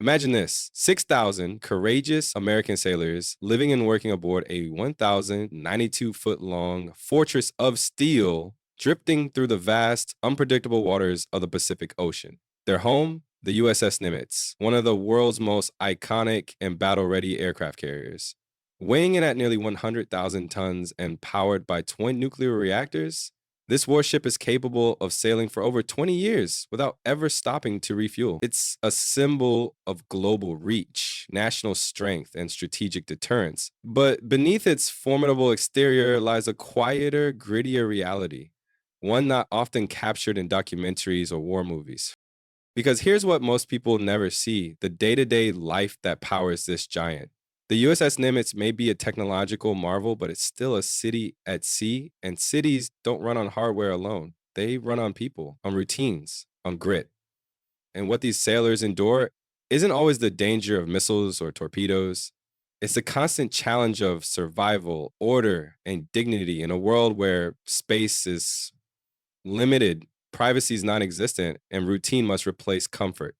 Imagine this: 6,000 courageous American sailors living and working aboard a 1,092-foot long fortress of steel, drifting through the vast, unpredictable waters of the Pacific Ocean. Their home, the USS Nimitz, one of the world's most iconic and battle ready aircraft carriers. Weighing in at nearly 100,000 tons and powered by twin nuclear reactors, this warship is capable of sailing for over 20 years without ever stopping to refuel. It's a symbol of global reach, national strength, and strategic deterrence. But beneath its formidable exterior lies a quieter, grittier reality, one not often captured in documentaries or war movies. Because here's what most people never see: the day to day life that powers this giant. The USS Nimitz may be a technological marvel, but it's still a city at sea, and cities don't run on hardware alone. They run on people, on routines, on grit. And what these sailors endure isn't always the danger of missiles or torpedoes. It's the constant challenge of survival, order, and dignity in a world where space is limited, privacy is non existent, and routine must replace comfort.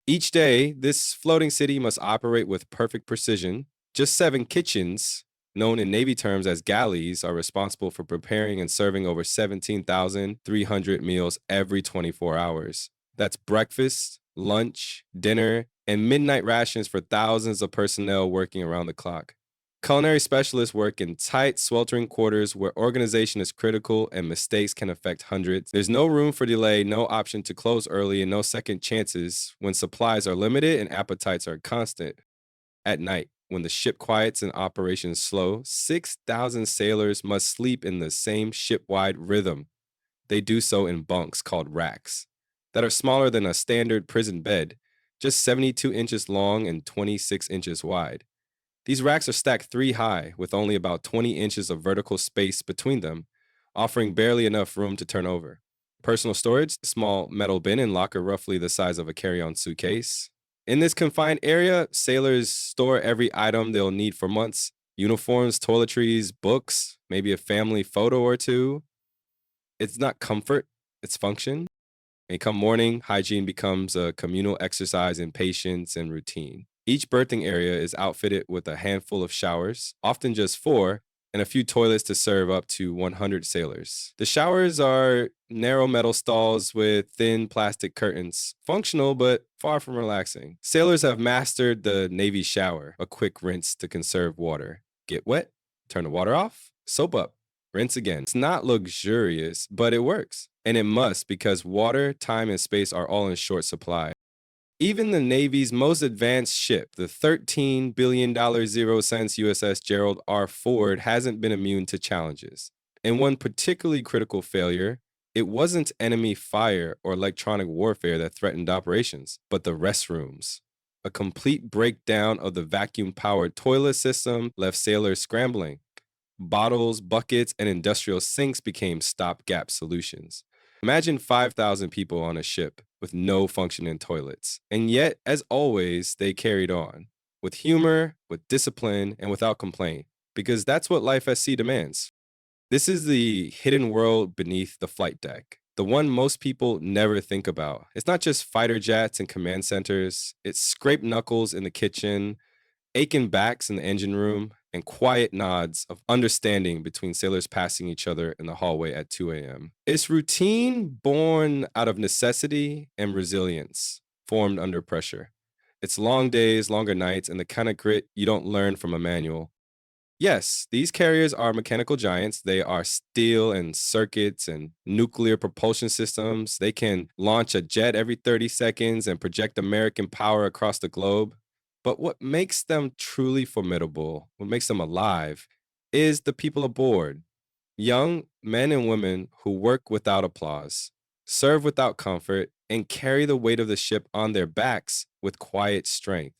Each day, this floating city must operate with perfect precision. Just 7 kitchens, known in Navy terms as galleys, are responsible for preparing and serving over 17,300 meals every 24 hours. That's breakfast, lunch, dinner, and midnight rations for thousands of personnel working around the clock. Culinary specialists work in tight, sweltering quarters where organization is critical and mistakes can affect hundreds. There's no room for delay, no option to close early, and no second chances when supplies are limited and appetites are constant. At night, when the ship quiets and operations slow, 6,000 sailors must sleep in the same ship-wide rhythm. They do so in bunks called racks that are smaller than a standard prison bed, just 72 inches long and 26 inches wide. These racks are stacked 3 high with only about 20 inches of vertical space between them, offering barely enough room to turn over. Personal storage, small metal bin and locker roughly the size of a carry-on suitcase. In this confined area, sailors store every item they'll need for months: uniforms, toiletries, books, maybe a family photo or two. It's not comfort, it's function. And come morning, hygiene becomes a communal exercise in patience and routine. Each berthing area is outfitted with a handful of showers, often just 4, and a few toilets to serve up to 100 sailors. The showers are narrow metal stalls with thin plastic curtains, functional but far from relaxing. Sailors have mastered the Navy shower, a quick rinse to conserve water. Get wet, turn the water off, soap up, rinse again. It's not luxurious, but it works. And it must, because water, time, and space are all in short supply. Even the Navy's most advanced ship, the $13 billion zero cents USS Gerald R. Ford, hasn't been immune to challenges. In one particularly critical failure, it wasn't enemy fire or electronic warfare that threatened operations, but the restrooms. A complete breakdown of the vacuum-powered toilet system left sailors scrambling. Bottles, buckets, and industrial sinks became stopgap solutions. Imagine 5,000 people on a ship with no functioning toilets. And yet, as always, they carried on with humor, with discipline, and without complaint, because that's what life at sea demands. This is the hidden world beneath the flight deck, the one most people never think about. It's not just fighter jets and command centers, it's scraped knuckles in the kitchen, aching backs in the engine room, and quiet nods of understanding between sailors passing each other in the hallway at 2 a.m. It's routine born out of necessity and resilience formed under pressure. It's long days, longer nights, and the kind of grit you don't learn from a manual. Yes, these carriers are mechanical giants. They are steel and circuits and nuclear propulsion systems. They can launch a jet every 30 seconds and project American power across the globe. But what makes them truly formidable, what makes them alive, is the people aboard. Young men and women who work without applause, serve without comfort, and carry the weight of the ship on their backs with quiet strength.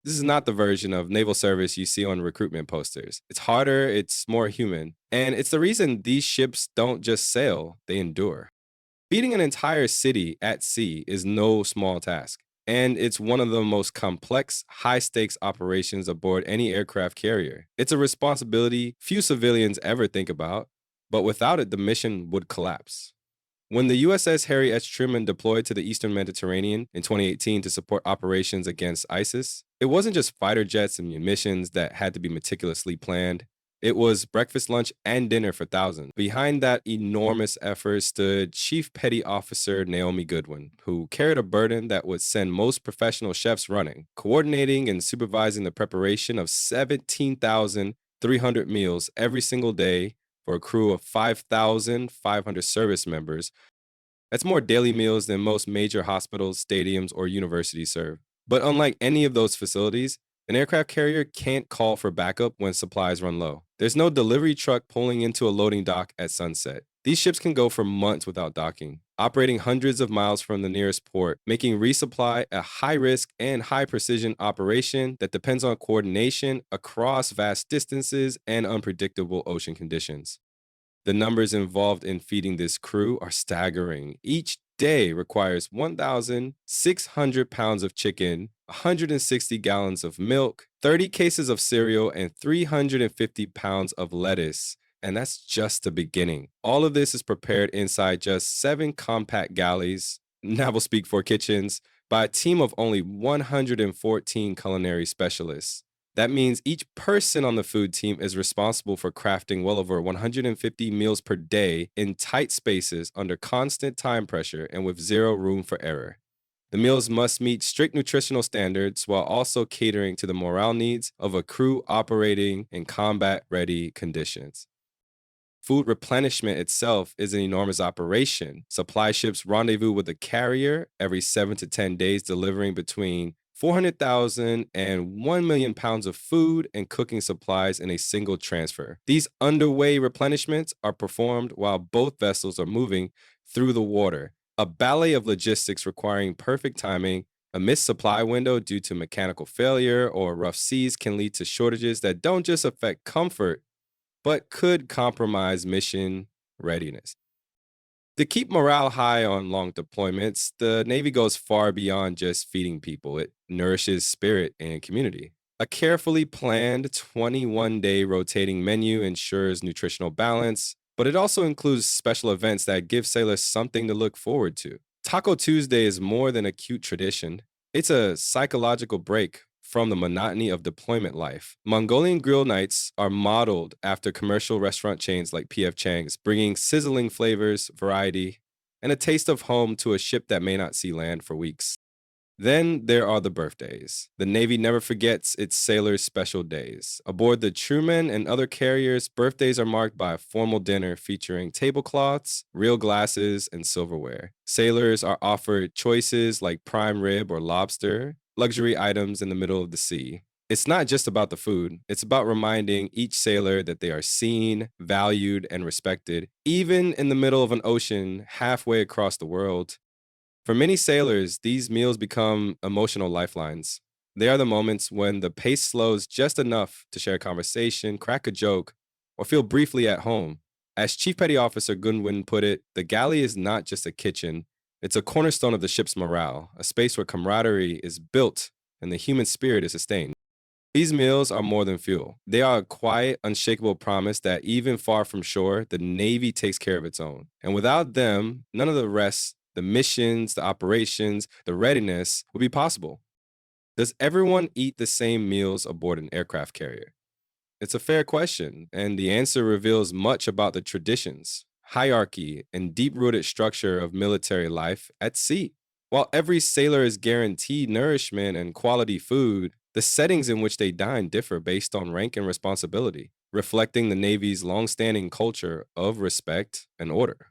This is not the version of naval service you see on recruitment posters. It's harder, it's more human, and it's the reason these ships don't just sail, they endure. Feeding an entire city at sea is no small task, and it's one of the most complex, high stakes operations aboard any aircraft carrier. It's a responsibility few civilians ever think about, but without it, the mission would collapse. When the USS Harry S. Truman deployed to the Eastern Mediterranean in 2018 to support operations against ISIS, it wasn't just fighter jets and munitions that had to be meticulously planned. It was breakfast, lunch, and dinner for thousands. Behind that enormous effort stood Chief Petty Officer Naomi Goodwin, who carried a burden that would send most professional chefs running, coordinating and supervising the preparation of 17,300 meals every single day for a crew of 5,500 service members. That's more daily meals than most major hospitals, stadiums, or universities serve. But unlike any of those facilities, an aircraft carrier can't call for backup when supplies run low. There's no delivery truck pulling into a loading dock at sunset. These ships can go for months without docking, operating hundreds of miles from the nearest port, making resupply a high risk and high precision operation that depends on coordination across vast distances and unpredictable ocean conditions. The numbers involved in feeding this crew are staggering. Each day requires 1,600 pounds of chicken, 160 gallons of milk, 30 cases of cereal, and 350 pounds of lettuce. And that's just the beginning. All of this is prepared inside just 7 compact galleys, naval speak for kitchens, by a team of only 114 culinary specialists. That means each person on the food team is responsible for crafting well over 150 meals per day in tight spaces under constant time pressure and with zero room for error. The meals must meet strict nutritional standards while also catering to the morale needs of a crew operating in combat-ready conditions. Food replenishment itself is an enormous operation. Supply ships rendezvous with the carrier every 7 to 10 days, delivering between 400,000 and 1 million pounds of food and cooking supplies in a single transfer. These underway replenishments are performed while both vessels are moving through the water, a ballet of logistics requiring perfect timing. A missed supply window due to mechanical failure or rough seas can lead to shortages that don't just affect comfort, but could compromise mission readiness. To keep morale high on long deployments, the Navy goes far beyond just feeding people. It nourishes spirit and community. A carefully planned 21-day rotating menu ensures nutritional balance, but it also includes special events that give sailors something to look forward to. Taco Tuesday is more than a cute tradition. It's a psychological break from the monotony of deployment life. Mongolian grill nights are modeled after commercial restaurant chains like P.F. Chang's, bringing sizzling flavors, variety, and a taste of home to a ship that may not see land for weeks. Then there are the birthdays. The Navy never forgets its sailors' special days. Aboard the Truman and other carriers, birthdays are marked by a formal dinner featuring tablecloths, real glasses, and silverware. Sailors are offered choices like prime rib or lobster, luxury items in the middle of the sea. It's not just about the food, it's about reminding each sailor that they are seen, valued, and respected, even in the middle of an ocean halfway across the world. For many sailors, these meals become emotional lifelines. They are the moments when the pace slows just enough to share a conversation, crack a joke, or feel briefly at home. As Chief Petty Officer Goodwin put it, the galley is not just a kitchen, it's a cornerstone of the ship's morale, a space where camaraderie is built and the human spirit is sustained. These meals are more than fuel. They are a quiet, unshakable promise that even far from shore, the Navy takes care of its own. And without them, none of the rest, the missions, the operations, the readiness, would be possible. Does everyone eat the same meals aboard an aircraft carrier? It's a fair question, and the answer reveals much about the traditions, hierarchy, and deep-rooted structure of military life at sea. While every sailor is guaranteed nourishment and quality food, the settings in which they dine differ based on rank and responsibility, reflecting the Navy's long-standing culture of respect and order.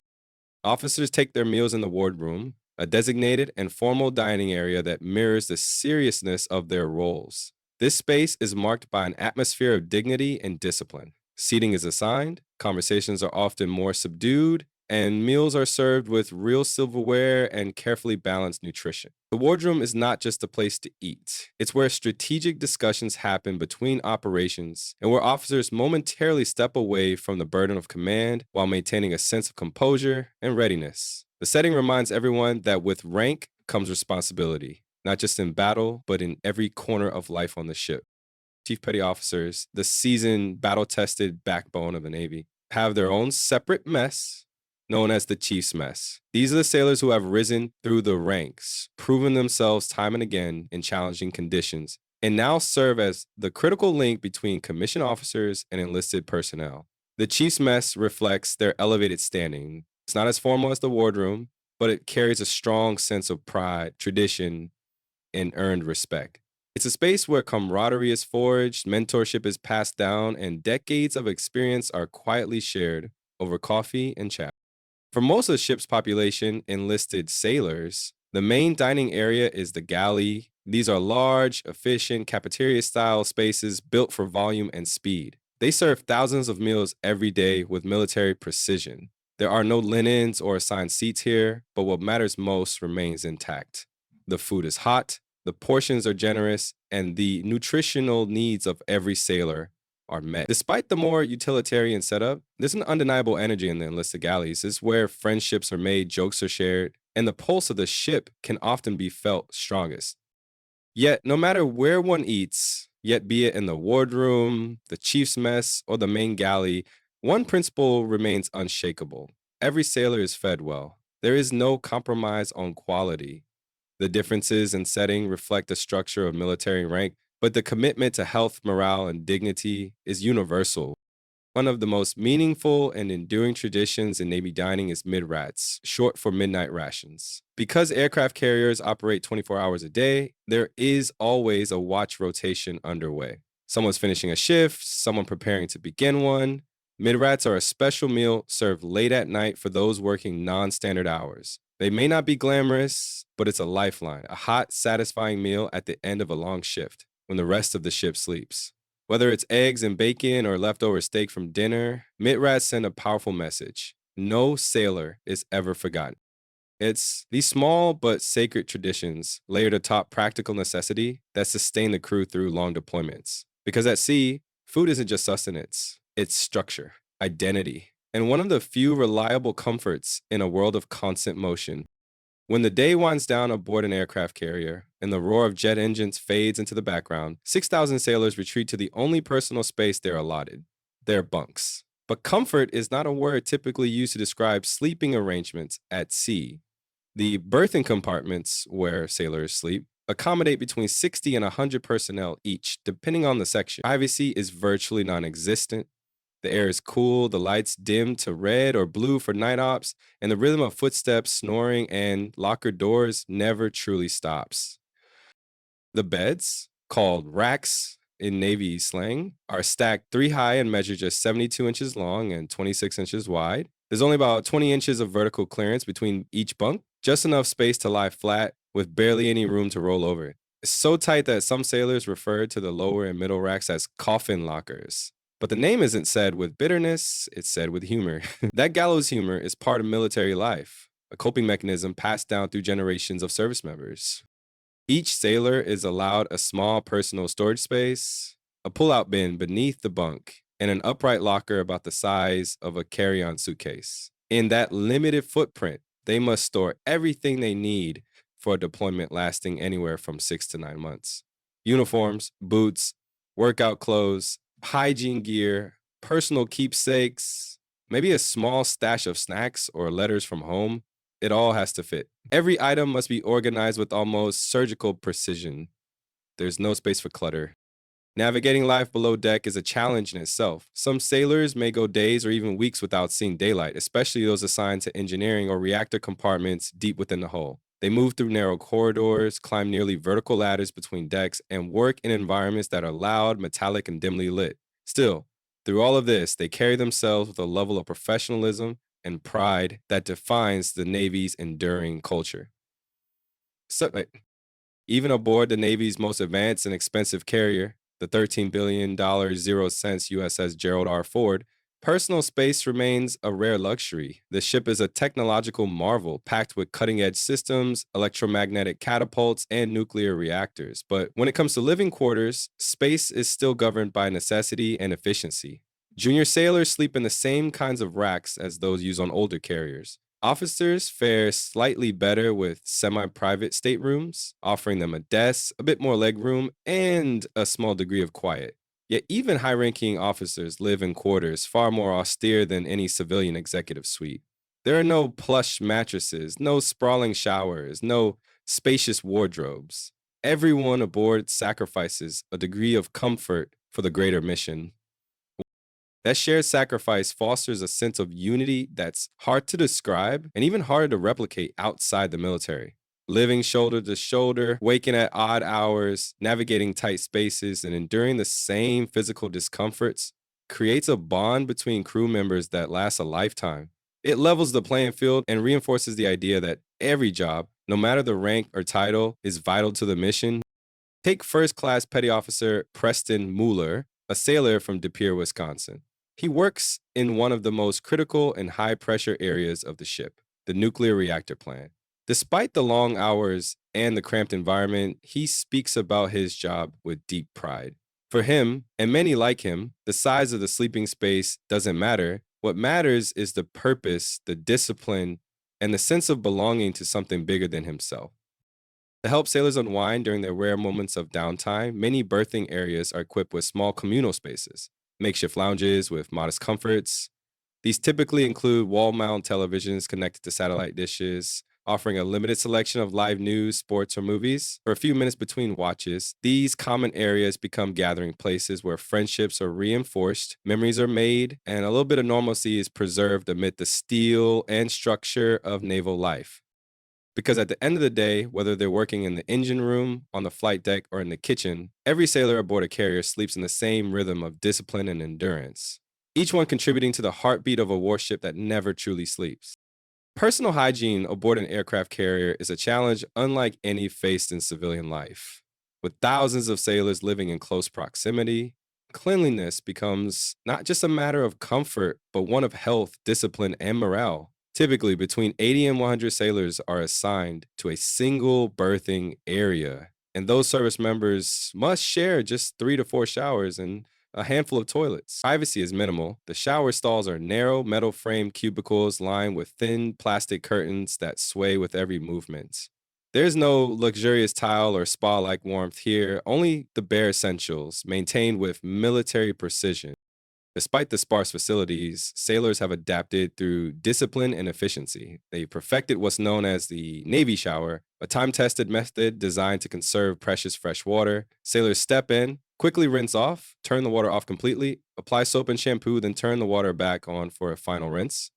Officers take their meals in the wardroom, a designated and formal dining area that mirrors the seriousness of their roles. This space is marked by an atmosphere of dignity and discipline. Seating is assigned, conversations are often more subdued, and meals are served with real silverware and carefully balanced nutrition. The wardroom is not just a place to eat. It's where strategic discussions happen between operations and where officers momentarily step away from the burden of command while maintaining a sense of composure and readiness. The setting reminds everyone that with rank comes responsibility, not just in battle, but in every corner of life on the ship. Chief Petty Officers, the seasoned, battle-tested backbone of the Navy, have their own separate mess, known as the Chief's Mess. These are the sailors who have risen through the ranks, proven themselves time and again in challenging conditions, and now serve as the critical link between commissioned officers and enlisted personnel. The Chief's Mess reflects their elevated standing. It's not as formal as the wardroom, but it carries a strong sense of pride, tradition, and earned respect. It's a space where camaraderie is forged, mentorship is passed down, and decades of experience are quietly shared over coffee and chat. For most of the ship's population, enlisted sailors, the main dining area is the galley. These are large, efficient, cafeteria style spaces built for volume and speed. They serve thousands of meals every day with military precision. There are no linens or assigned seats here, but what matters most remains intact. The food is hot, the portions are generous, and the nutritional needs of every sailor are met. Despite the more utilitarian setup, there's an undeniable energy in the enlisted galleys. It's where friendships are made, jokes are shared, and the pulse of the ship can often be felt strongest. Yet, no matter where one eats, yet be it in the wardroom, the chief's mess, or the main galley, one principle remains unshakable. Every sailor is fed well. There is no compromise on quality. The differences in setting reflect the structure of military rank, but the commitment to health, morale, and dignity is universal. One of the most meaningful and enduring traditions in Navy dining is mid-rats, short for midnight rations. Because aircraft carriers operate 24 hours a day, there is always a watch rotation underway. Someone's finishing a shift, someone preparing to begin one. Mid-rats are a special meal served late at night for those working non-standard hours. They may not be glamorous, but it's a lifeline, a hot, satisfying meal at the end of a long shift when the rest of the ship sleeps. Whether it's eggs and bacon or leftover steak from dinner, mid-rats send a powerful message. No sailor is ever forgotten. It's these small but sacred traditions layered atop practical necessity that sustain the crew through long deployments. Because at sea, food isn't just sustenance, it's structure, identity, and one of the few reliable comforts in a world of constant motion. When the day winds down aboard an aircraft carrier and the roar of jet engines fades into the background, 6,000 sailors retreat to the only personal space they're allotted, their bunks. But comfort is not a word typically used to describe sleeping arrangements at sea. The berthing compartments where sailors sleep accommodate between 60 and 100 personnel each, depending on the section. Privacy is virtually non-existent. The air is cool, the lights dim to red or blue for night ops, and the rhythm of footsteps, snoring, and locker doors never truly stops. The beds, called racks in Navy slang, are stacked 3 high and measure just 72 inches long and 26 inches wide. There's only about 20 inches of vertical clearance between each bunk, just enough space to lie flat with barely any room to roll over. It's so tight that some sailors refer to the lower and middle racks as coffin lockers. But the name isn't said with bitterness, it's said with humor. That gallows humor is part of military life, a coping mechanism passed down through generations of service members. Each sailor is allowed a small personal storage space, a pull-out bin beneath the bunk, and an upright locker about the size of a carry-on suitcase. In that limited footprint, they must store everything they need for a deployment lasting anywhere from 6 to 9 months. Uniforms, boots, workout clothes, hygiene gear, personal keepsakes, maybe a small stash of snacks or letters from home. It all has to fit. Every item must be organized with almost surgical precision. There's no space for clutter. Navigating life below deck is a challenge in itself. Some sailors may go days or even weeks without seeing daylight, especially those assigned to engineering or reactor compartments deep within the hull. They move through narrow corridors, climb nearly vertical ladders between decks, and work in environments that are loud, metallic, and dimly lit. Still, through all of this, they carry themselves with a level of professionalism and pride that defines the Navy's enduring culture. So, even aboard the Navy's most advanced and expensive carrier, the $13 billion 0 cents USS Gerald R. Ford, personal space remains a rare luxury. The ship is a technological marvel packed with cutting-edge systems, electromagnetic catapults, and nuclear reactors. But when it comes to living quarters, space is still governed by necessity and efficiency. Junior sailors sleep in the same kinds of racks as those used on older carriers. Officers fare slightly better with semi-private staterooms, offering them a desk, a bit more legroom, and a small degree of quiet. Yet even high-ranking officers live in quarters far more austere than any civilian executive suite. There are no plush mattresses, no sprawling showers, no spacious wardrobes. Everyone aboard sacrifices a degree of comfort for the greater mission. That shared sacrifice fosters a sense of unity that's hard to describe and even harder to replicate outside the military. Living shoulder to shoulder, waking at odd hours, navigating tight spaces, and enduring the same physical discomforts creates a bond between crew members that lasts a lifetime. It levels the playing field and reinforces the idea that every job, no matter the rank or title, is vital to the mission. Take First Class Petty Officer Preston Mueller, a sailor from De Pere, Wisconsin. He works in one of the most critical and high pressure areas of the ship, the nuclear reactor plant. Despite the long hours and the cramped environment, he speaks about his job with deep pride. For him, and many like him, the size of the sleeping space doesn't matter. What matters is the purpose, the discipline, and the sense of belonging to something bigger than himself. To help sailors unwind during their rare moments of downtime, many berthing areas are equipped with small communal spaces, makeshift lounges with modest comforts. These typically include wall mount televisions connected to satellite dishes, offering a limited selection of live news, sports, or movies. For a few minutes between watches, these common areas become gathering places where friendships are reinforced, memories are made, and a little bit of normalcy is preserved amid the steel and structure of naval life. Because at the end of the day, whether they're working in the engine room, on the flight deck, or in the kitchen, every sailor aboard a carrier sleeps in the same rhythm of discipline and endurance, each one contributing to the heartbeat of a warship that never truly sleeps. Personal hygiene aboard an aircraft carrier is a challenge unlike any faced in civilian life. With thousands of sailors living in close proximity, cleanliness becomes not just a matter of comfort, but one of health, discipline, and morale. Typically, between 80 and 100 sailors are assigned to a single berthing area, and those service members must share just 3 to 4 showers and a handful of toilets. Privacy is minimal. The shower stalls are narrow, metal framed cubicles lined with thin plastic curtains that sway with every movement. There's no luxurious tile or spa like warmth here, only the bare essentials, maintained with military precision. Despite the sparse facilities, sailors have adapted through discipline and efficiency. They perfected what's known as the Navy shower, a time tested method designed to conserve precious fresh water. Sailors step in, quickly rinse off, turn the water off completely, apply soap and shampoo, then turn the water back on for a final rinse.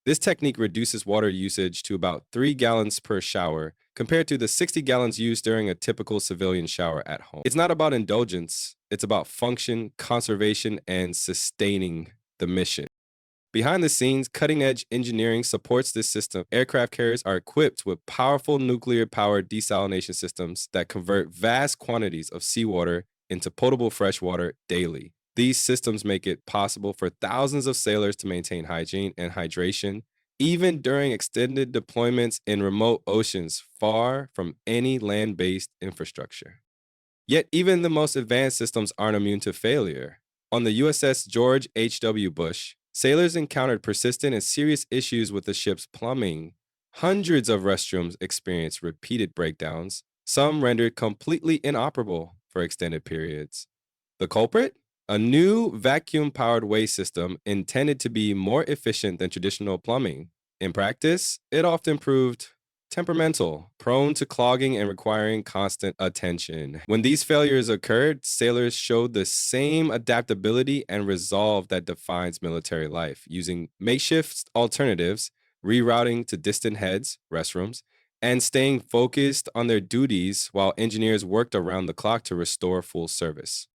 This technique reduces water usage to about 3 gallons per shower, compared to the 60 gallons used during a typical civilian shower at home. It's not about indulgence, it's about function, conservation, and sustaining the mission. Behind the scenes, cutting edge engineering supports this system. Aircraft carriers are equipped with powerful nuclear powered desalination systems that convert vast quantities of seawater into potable fresh water daily. These systems make it possible for thousands of sailors to maintain hygiene and hydration, even during extended deployments in remote oceans far from any land based infrastructure. Yet, even the most advanced systems aren't immune to failure. On the USS George H.W. Bush, sailors encountered persistent and serious issues with the ship's plumbing. Hundreds of restrooms experienced repeated breakdowns, some rendered completely inoperable for extended periods. The culprit? A new vacuum powered waste system intended to be more efficient than traditional plumbing. In practice, it often proved temperamental, prone to clogging and requiring constant attention. When these failures occurred, sailors showed the same adaptability and resolve that defines military life, using makeshift alternatives, rerouting to distant heads, restrooms, and staying focused on their duties while engineers worked around the clock to restore full service.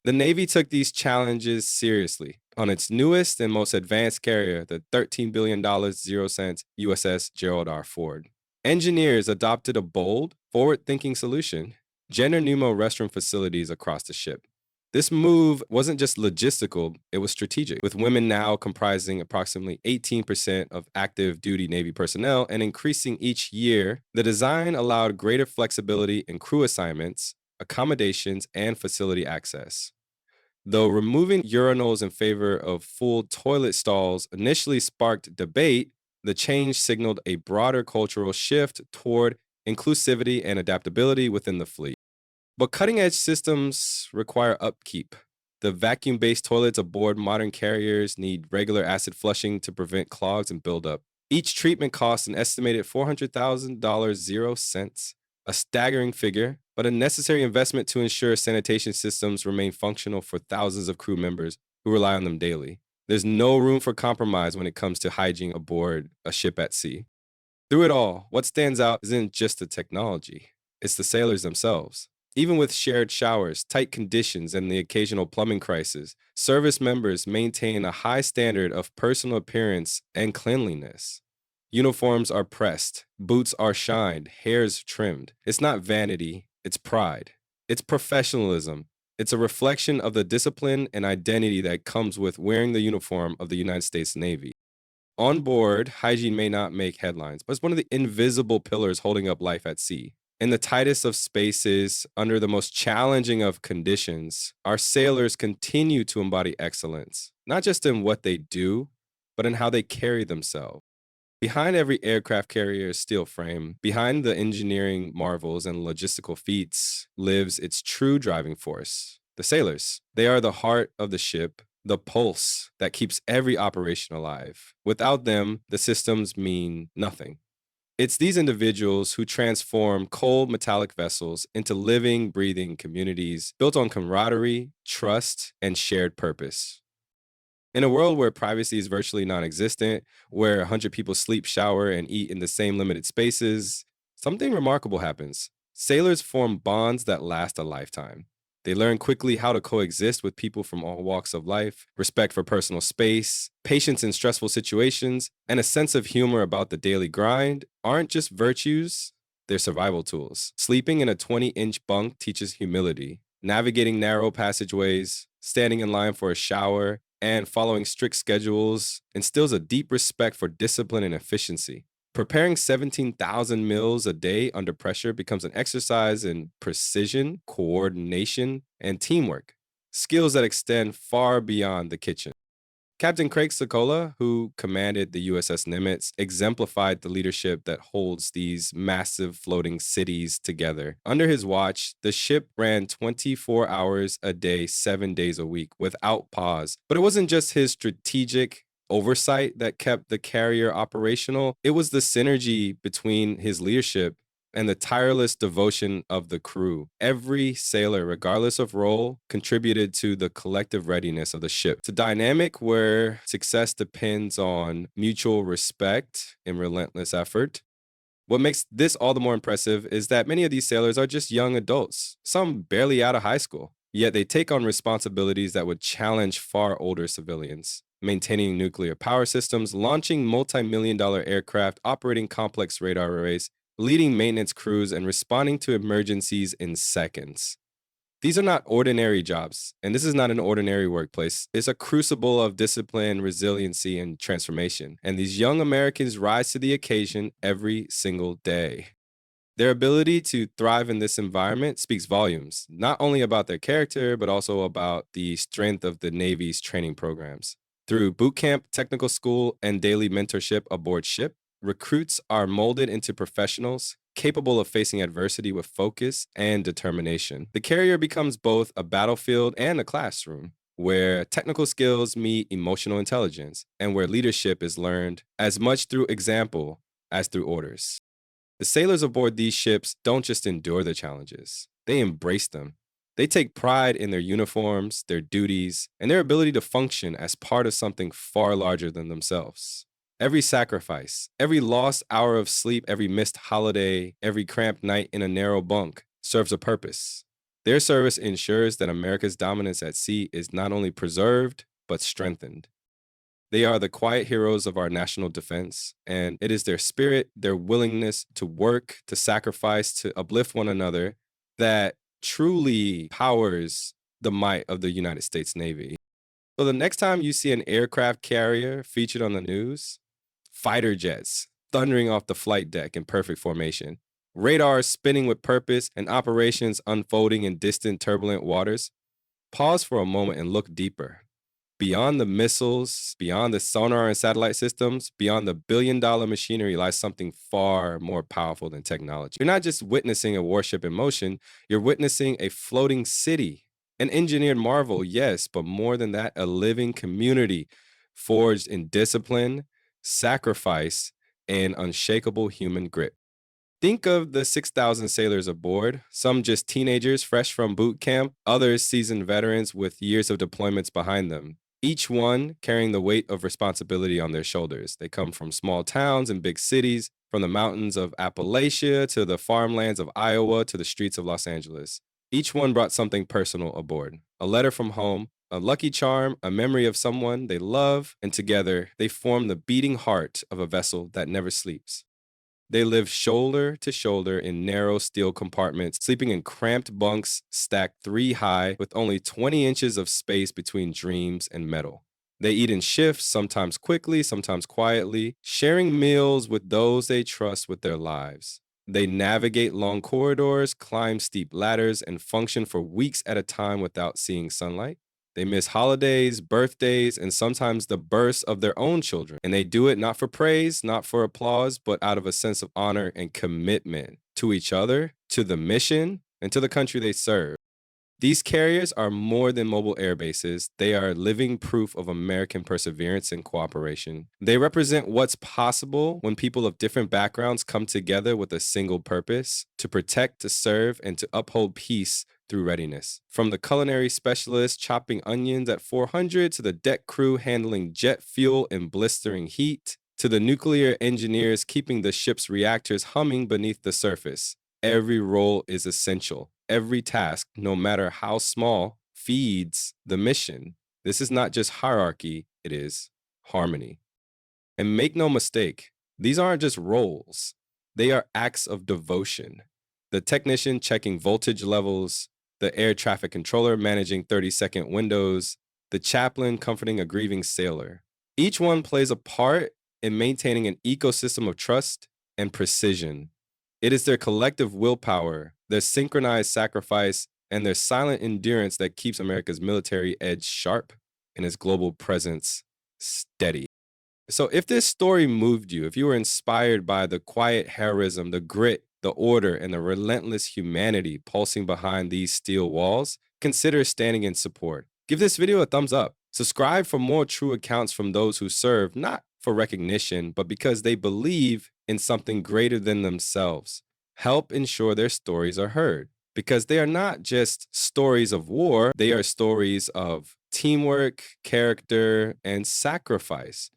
The Navy took these challenges seriously. On its newest and most advanced carrier, the $13 billion 0 cents USS Gerald R. Ford, engineers adopted a bold, forward-thinking solution: gender pneumo restroom facilities across the ship. This move wasn't just logistical, it was strategic, with women now comprising approximately 18% of active duty Navy personnel and increasing each year. The design allowed greater flexibility in crew assignments, accommodations, and facility access. Though removing urinals in favor of full toilet stalls initially sparked debate, the change signaled a broader cultural shift toward inclusivity and adaptability within the fleet. But cutting edge systems require upkeep. The vacuum based toilets aboard modern carriers need regular acid flushing to prevent clogs and buildup. Each treatment costs an estimated $400,000 0 cents, a staggering figure, but a necessary investment to ensure sanitation systems remain functional for thousands of crew members who rely on them daily. There's no room for compromise when it comes to hygiene aboard a ship at sea. Through it all, what stands out isn't just the technology, it's the sailors themselves. Even with shared showers, tight conditions, and the occasional plumbing crisis, service members maintain a high standard of personal appearance and cleanliness. Uniforms are pressed, boots are shined, hairs trimmed. It's not vanity, it's pride. It's professionalism. It's a reflection of the discipline and identity that comes with wearing the uniform of the United States Navy. On board, hygiene may not make headlines, but it's one of the invisible pillars holding up life at sea. In the tightest of spaces, under the most challenging of conditions, our sailors continue to embody excellence, not just in what they do, but in how they carry themselves. Behind every aircraft carrier's steel frame, behind the engineering marvels and logistical feats, lives its true driving force the sailors. They are the heart of the ship, the pulse that keeps every operation alive. Without them, the systems mean nothing. It's these individuals who transform cold metallic vessels into living, breathing communities built on camaraderie, trust, and shared purpose. In a world where privacy is virtually non existent, where 100 people sleep, shower, and eat in the same limited spaces, something remarkable happens. Sailors form bonds that last a lifetime. They learn quickly how to coexist with people from all walks of life, respect for personal space, patience in stressful situations, and a sense of humor about the daily grind aren't just virtues, they're survival tools. Sleeping in a 20-inch bunk teaches humility. Navigating narrow passageways, standing in line for a shower, and following strict schedules instills a deep respect for discipline and efficiency. Preparing 17,000 meals a day under pressure becomes an exercise in precision, coordination, and teamwork, skills that extend far beyond the kitchen. Captain Craig Sokola, who commanded the USS Nimitz, exemplified the leadership that holds these massive floating cities together. Under his watch, the ship ran 24 hours a day, 7 days a week, without pause. But it wasn't just his strategic oversight that kept the carrier operational, it was the synergy between his leadership and the tireless devotion of the crew. Every sailor, regardless of role, contributed to the collective readiness of the ship. It's a dynamic where success depends on mutual respect and relentless effort. What makes this all the more impressive is that many of these sailors are just young adults, some barely out of high school. Yet they take on responsibilities that would challenge far older civilians. Maintaining nuclear power systems, launching multi-million-dollar aircraft, operating complex radar arrays, leading maintenance crews, and responding to emergencies in seconds. These are not ordinary jobs, and this is not an ordinary workplace. It's a crucible of discipline, resiliency, and transformation. And these young Americans rise to the occasion every single day. Their ability to thrive in this environment speaks volumes, not only about their character, but also about the strength of the Navy's training programs. Through boot camp, technical school, and daily mentorship aboard ship, recruits are molded into professionals capable of facing adversity with focus and determination. The carrier becomes both a battlefield and a classroom, where technical skills meet emotional intelligence and where leadership is learned as much through example as through orders. The sailors aboard these ships don't just endure the challenges, they embrace them. They take pride in their uniforms, their duties, and their ability to function as part of something far larger than themselves. Every sacrifice, every lost hour of sleep, every missed holiday, every cramped night in a narrow bunk serves a purpose. Their service ensures that America's dominance at sea is not only preserved, but strengthened. They are the quiet heroes of our national defense, and it is their spirit, their willingness to work, to sacrifice, to uplift one another that truly powers the might of the United States Navy. So the next time you see an aircraft carrier featured on the news, fighter jets thundering off the flight deck in perfect formation, radars spinning with purpose, and operations unfolding in distant, turbulent waters, pause for a moment and look deeper. Beyond the missiles, beyond the sonar and satellite systems, beyond the billion-dollar machinery lies something far more powerful than technology. You're not just witnessing a warship in motion, you're witnessing a floating city, an engineered marvel, yes, but more than that, a living community forged in discipline, sacrifice, and unshakable human grit. Think of the 6,000 sailors aboard, some just teenagers fresh from boot camp, others seasoned veterans with years of deployments behind them. Each one carrying the weight of responsibility on their shoulders. They come from small towns and big cities, from the mountains of Appalachia to the farmlands of Iowa to the streets of Los Angeles. Each one brought something personal aboard: a letter from home, a lucky charm, a memory of someone they love, and together they form the beating heart of a vessel that never sleeps. They live shoulder to shoulder in narrow steel compartments, sleeping in cramped bunks stacked 3 high with only 20 inches of space between dreams and metal. They eat in shifts, sometimes quickly, sometimes quietly, sharing meals with those they trust with their lives. They navigate long corridors, climb steep ladders, and function for weeks at a time without seeing sunlight. They miss holidays, birthdays, and sometimes the births of their own children. And they do it not for praise, not for applause, but out of a sense of honor and commitment to each other, to the mission, and to the country they serve. These carriers are more than mobile air bases. They are living proof of American perseverance and cooperation. They represent what's possible when people of different backgrounds come together with a single purpose: to protect, to serve, and to uphold peace through readiness. From the culinary specialist chopping onions at 400 to the deck crew handling jet fuel in blistering heat, to the nuclear engineers keeping the ship's reactors humming beneath the surface. Every role is essential. Every task, no matter how small, feeds the mission. This is not just hierarchy, it is harmony. And make no mistake, these aren't just roles, they are acts of devotion. The technician checking voltage levels, the air traffic controller managing 30-second windows, the chaplain comforting a grieving sailor. Each one plays a part in maintaining an ecosystem of trust and precision. It is their collective willpower, their synchronized sacrifice, and their silent endurance that keeps America's military edge sharp and its global presence steady. So, if this story moved you, if you were inspired by the quiet heroism, the grit, the order, and the relentless humanity pulsing behind these steel walls, consider standing in support. Give this video a thumbs up. Subscribe for more true accounts from those who serve, not for recognition, but because they believe in something greater than themselves. Help ensure their stories are heard, because they are not just stories of war, they are stories of teamwork, character, and sacrifice.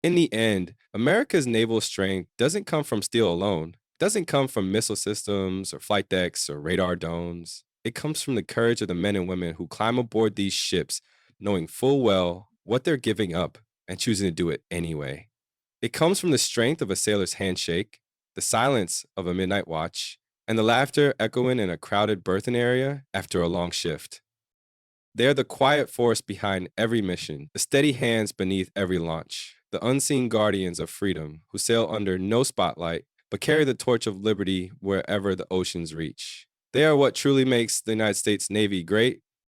In the end, America's naval strength doesn't come from steel alone. It doesn't come from missile systems or flight decks or radar domes. It comes from the courage of the men and women who climb aboard these ships, knowing full well what they're giving up and choosing to do it anyway. It comes from the strength of a sailor's handshake, the silence of a midnight watch, and the laughter echoing in a crowded berthing area after a long shift. They are the quiet force behind every mission, the steady hands beneath every launch, the unseen guardians of freedom who sail under no spotlight but carry the torch of liberty wherever the oceans reach. They are what truly makes the United States Navy great,